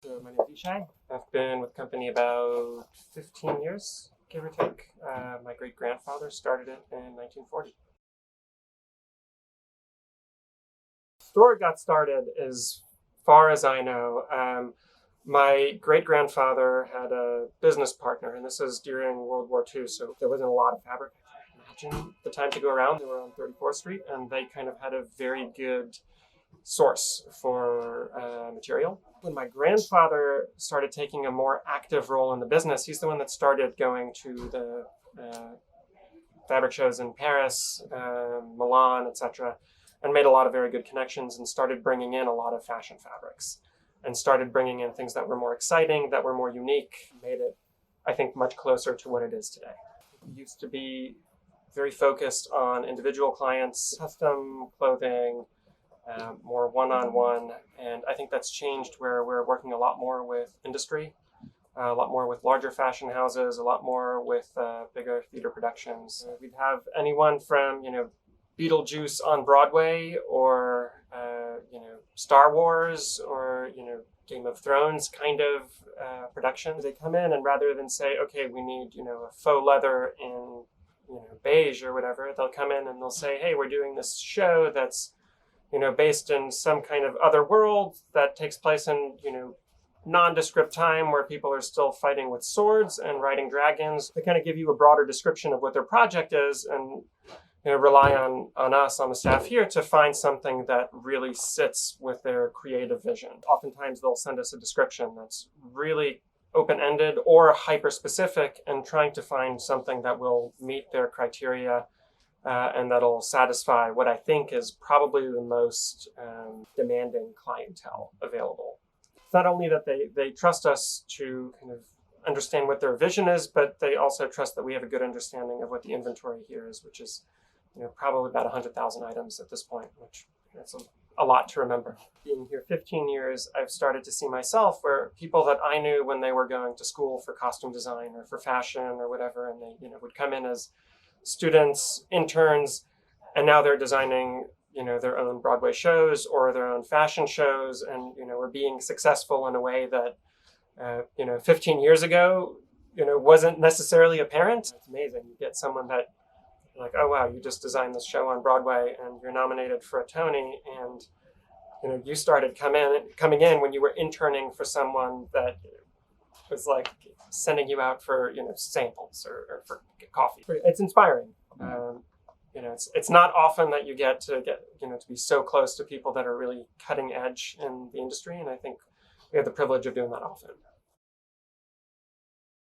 So my name is Yshai. I've been with the company about 15 years, give or take. My great-grandfather started it in 1940. The store got started, as far as I know. My great-grandfather had a business partner, and this was during World War II, so there wasn't a lot of fabric. Imagine the time to go around. They were on 34th Street, and they kind of had a very good source for material. When my grandfather started taking a more active role in the business, he's the one that started going to the fabric shows in Paris, Milan, etc., and made a lot of very good connections and started bringing in a lot of fashion fabrics and started bringing in things that were more exciting, that were more unique, made it, I think, much closer to what it is today. It used to be very focused on individual clients, custom clothing, more one-on-one, and I think that's changed where we're working a lot more with industry, a lot more with larger fashion houses, a lot more with bigger theater productions. We'd have anyone from, Beetlejuice on Broadway or, Star Wars or, Game of Thrones kind of productions. They come in and rather than say, okay, we need, a faux leather in, beige or whatever, they'll come in and they'll say, hey, we're doing this show that's based in some kind of other world that takes place in, nondescript time where people are still fighting with swords and riding dragons. They kind of give you a broader description of what their project is and rely on us, on the staff here, to find something that really sits with their creative vision. Oftentimes they'll send us a description that's really open-ended or hyper-specific and trying to find something that will meet their criteria and that'll satisfy what I think is probably the most demanding clientele available. It's not only that they trust us to kind of understand what their vision is, but they also trust that we have a good understanding of what the inventory here is, which is probably about 100,000 items at this point, which that's a lot to remember. Being here 15 years, I've started to see myself where people that I knew when they were going to school for costume design or for fashion or whatever, and they would come in as students, interns, and now they're designing, their own Broadway shows or their own fashion shows, and are being successful in a way that, 15 years ago, wasn't necessarily apparent. It's amazing. You get someone that, like, oh wow, you just designed this show on Broadway, and you're nominated for a Tony, and you started coming in when you were interning for someone that was like sending you out for samples or for coffee. It's inspiring. It's not often that you get to be so close to people that are really cutting edge in the industry, and I think we have the privilege of doing that often.